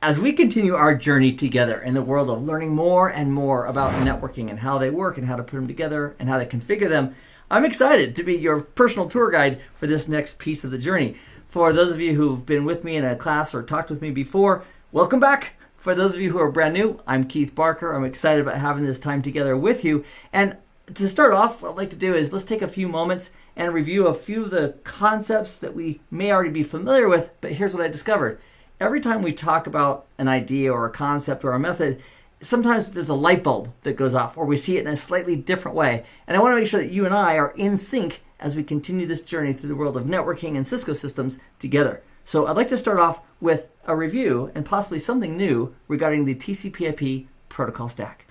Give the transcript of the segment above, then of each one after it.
As we continue our journey together in the world of learning more and more about networking and how they work and how to put them together and how to configure them, I'm excited to be your personal tour guide for this next piece of the journey. For those of you who've been with me in a class or talked with me before, welcome back. For those of you who are brand new, I'm Keith Barker. I'm excited about having this time together with you. And to start off, what I'd like to do is let's take a few moments and review a few of the concepts that we may already be familiar with, but here's what I discovered. Every time we talk about an idea or a concept or a method, sometimes there's a light bulb that goes off or we see it in a slightly different way. And I want to make sure that you and I are in sync as we continue this journey through the world of networking and Cisco systems together. So I'd like to start off with a review and possibly something new regarding the TCP/IP protocol stack.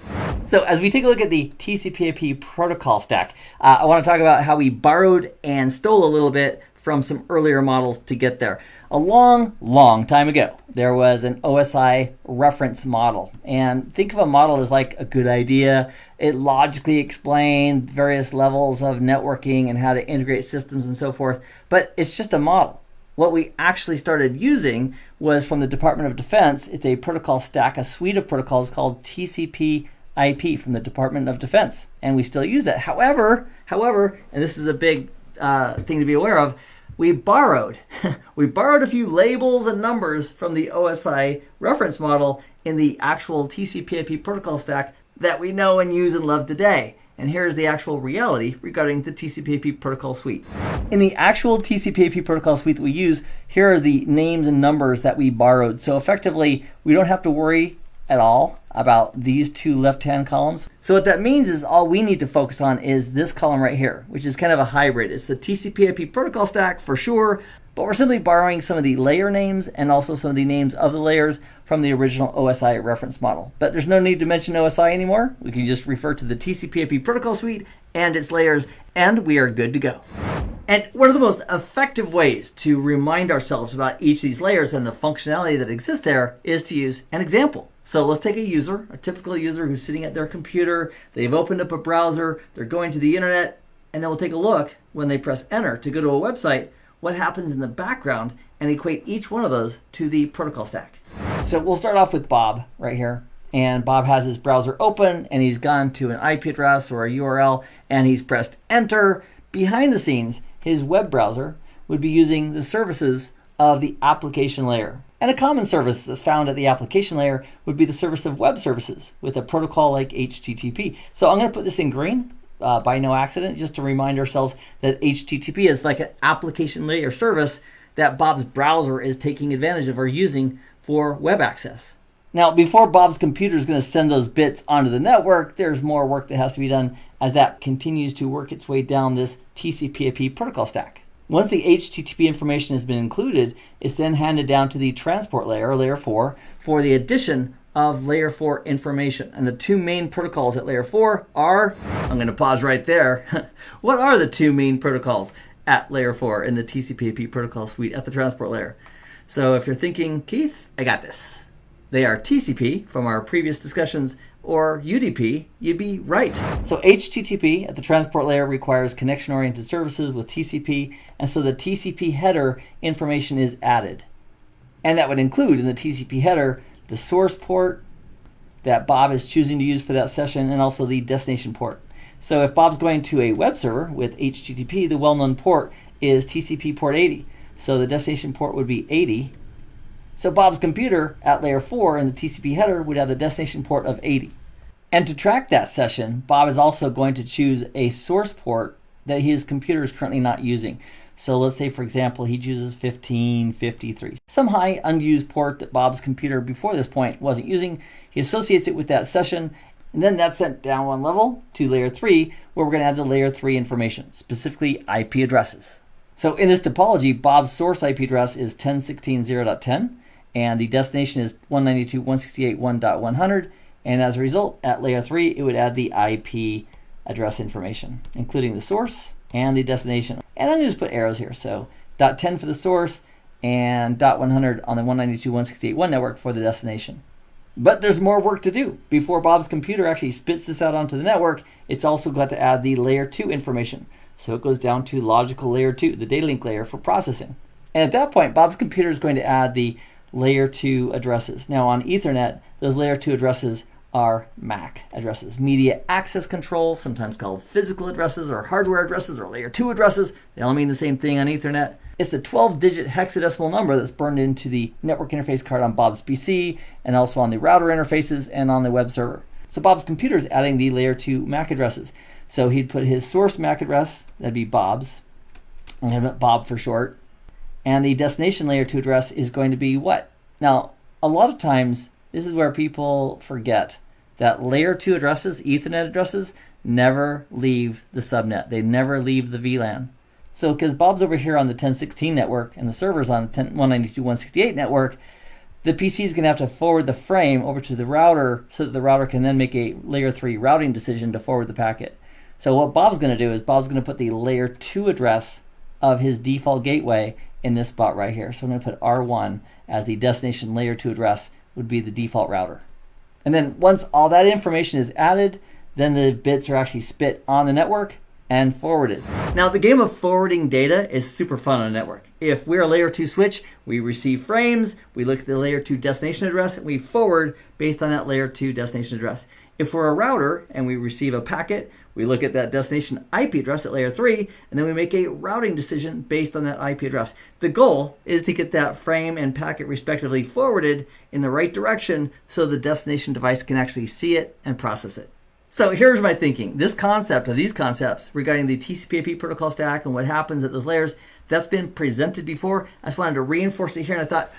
So as we take a look at the TCP/IP protocol stack, I want to talk about how we borrowed and stole a little bit from some earlier models to get there. A long time ago, there was an OSI reference model. And think of a model as like a good idea. It logically explained various levels of networking and how to integrate systems and so forth. But it's just a model. What we actually started using was from the Department of Defense. It's a protocol stack, a suite of protocols called TCP/IP from the Department of Defense. And we still use that. However, and this is a big thing to be aware of, we borrowed a few labels and numbers from the OSI reference model in the actual TCP/IP protocol stack that we know and use and love today. And here's the actual reality regarding the TCP/IP protocol suite. In the actual TCP/IP protocol suite that we use, here are the names and numbers that we borrowed. So effectively, we don't have to worry at all about these two left-hand columns. So what that means is all we need to focus on is this column right here, which is kind of a hybrid. It's the TCP/IP protocol stack for sure, but we're simply borrowing some of the layer names and also some of the names of the layers from the original OSI reference model. But there's no need to mention OSI anymore. We can just refer to the TCP/IP protocol suite and its layers, and we are good to go. And one of the most effective ways to remind ourselves about each of these layers and the functionality that exists there is to use an example. So let's take a typical user who's sitting at their computer, they've opened up a browser, they're going to the internet, and then we'll take a look when they press enter to go to a website, what happens in the background, and equate each one of those to the protocol stack. So we'll start off with Bob right here. And Bob has his browser open and he's gone to an IP address or a URL and he's pressed enter. Behind the scenes, his web browser would be using the services of the application layer. And a common service that's found at the application layer would be the service of web services with a protocol like HTTP. So I'm going to put this in green by no accident, just to remind ourselves that HTTP is like an application layer service that Bob's browser is taking advantage of or using for web access. Now, before Bob's computer is going to send those bits onto the network, there's more work that has to be done as that continues to work its way down this TCP/IP protocol stack. Once the HTTP information has been included, it's then handed down to the transport layer, layer 4, for the addition of layer 4 information. And the two main protocols at layer 4 are, I'm going to pause right there. What are the two main protocols at layer 4 in the TCP/IP protocol suite at the transport layer? So if you're thinking, Keith, I got this. They are TCP from our previous discussions, or UDP, you'd be right. So HTTP at the transport layer requires connection-oriented services with TCP, and so the TCP header information is added. And that would include in the TCP header the source port that Bob is choosing to use for that session and also the destination port. So if Bob's going to a web server with HTTP, the well-known port is TCP port 80. So the destination port would be 80. So Bob's computer at layer 4 in the TCP header would have the destination port of 80. And to track that session, Bob is also going to choose a source port that his computer is currently not using. So let's say, for example, he chooses 1553. Some high unused port that Bob's computer before this point wasn't using. He associates it with that session, and then that's sent down one level to layer 3, where we're going to add the layer 3 information, specifically IP addresses. So in this topology, Bob's source IP address is 10.16.0.10, and the destination is 192.168.1.100. And as a result, at layer 3, it would add the IP address information, including the source and the destination. And I'm going to just put arrows here. So .10 for the source and .100 on the 192.168.1 network for the destination. But there's more work to do. Before Bob's computer actually spits this out onto the network, it's also got to add the layer 2 information. So it goes down to logical layer 2, the data link layer for processing. And at that point, Bob's computer is going to add the layer 2 addresses. Now on Ethernet, those layer 2 addresses are MAC addresses, media access control, sometimes called physical addresses or hardware addresses or layer 2 addresses. They all mean the same thing on Ethernet. It's the 12-digit hexadecimal number that's burned into the network interface card on Bob's PC and also on the router interfaces and on the web server. So Bob's computer is adding the layer 2 MAC addresses. So he'd put his source MAC address, that'd be Bob's, I'm going to put Bob for short, and the destination layer 2 address is going to be what? Now, a lot of times, this is where people forget that layer 2 addresses, Ethernet addresses, never leave the subnet. They never leave the VLAN. So because Bob's over here on the 1016 network and the server's on the 192.168 network, the PC is going to have to forward the frame over to the router so that the router can then make a layer 3 routing decision to forward the packet. So what Bob's going to do is Bob's going to put the layer 2 address of his default gateway in this spot right here. So I'm going to put R1 as the destination layer 2 address would be the default router. And then once all that information is added, then the bits are actually spit on the network and forwarded. Now the game of forwarding data is super fun on a network. If we're a layer 2 switch, we receive frames, we look at the layer 2 destination address, and we forward based on that layer 2 destination address. If we're a router and we receive a packet, we look at that destination IP address at layer 3, and then we make a routing decision based on that IP address. The goal is to get that frame and packet respectively forwarded in the right direction so the destination device can actually see it and process it. So here's my thinking. This concept, or these concepts regarding the TCP/IP protocol stack and what happens at those layers, that's been presented before. I just wanted to reinforce it here, and I thought,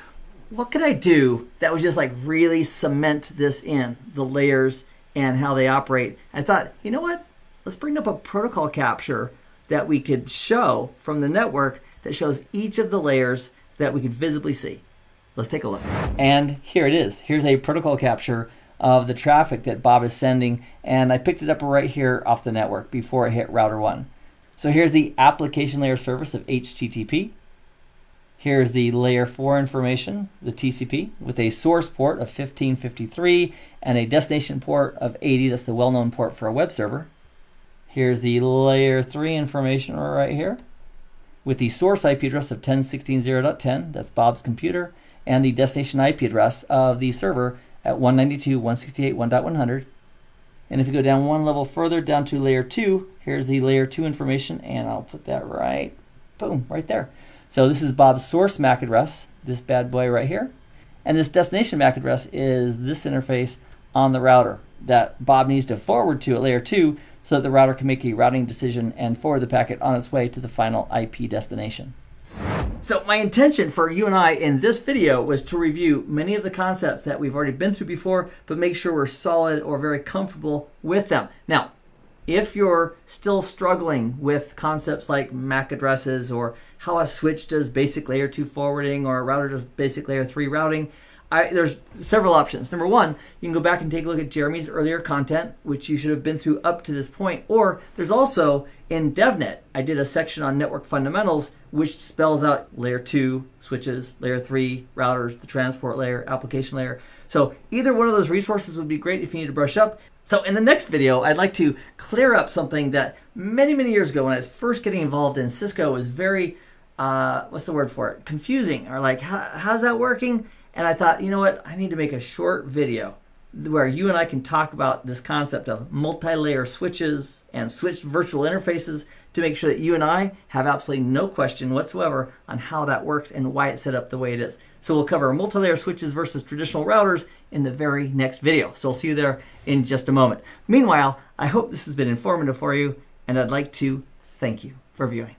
what could I do that would just like really cement this in, the layers and how they operate? I thought, you know what? Let's bring up a protocol capture that we could show from the network that shows each of the layers that we could visibly see. Let's take a look. And here it is. Here's a protocol capture of the traffic that Bob is sending, and I picked it up right here off the network before it hit router 1. So here's the application layer service of HTTP. Here's the layer 4 information, the TCP, with a source port of 1553 and a destination port of 80. That's the well-known port for a web server. Here's the layer 3 information right here with the source IP address of 10.16.0.10, that's Bob's computer, and the destination IP address of the server at 192.168.1.100. And if you go down one level further, down to layer 2, here's the layer 2 information, and I'll put that right, boom, right there. So this is Bob's source MAC address, this bad boy right here. And this destination MAC address is this interface on the router that Bob needs to forward to at layer 2 so that the router can make a routing decision and forward the packet on its way to the final IP destination. So my intention for you and I in this video was to review many of the concepts that we've already been through before, but make sure we're solid or very comfortable with them. Now, if you're still struggling with concepts like MAC addresses or how a switch does basic layer 2 forwarding or a router does basic layer 3 routing, there's several options. Number one, you can go back and take a look at Jeremy's earlier content, which you should have been through up to this point. Or there's also in DevNet, I did a section on network fundamentals, which spells out layer 2 switches, layer 3 routers, the transport layer, application layer. So either one of those resources would be great if you need to brush up. So in the next video, I'd like to clear up something that many, many years ago when I was first getting involved in Cisco was very, what's the word for it? Confusing, or like, how's that working? And I thought, you know what, I need to make a short video where you and I can talk about this concept of multi-layer switches and switched virtual interfaces to make sure that you and I have absolutely no question whatsoever on how that works and why it's set up the way it is. So we'll cover multi-layer switches versus traditional routers in the very next video. So I'll see you there in just a moment. Meanwhile, I hope this has been informative for you, and I'd like to thank you for viewing.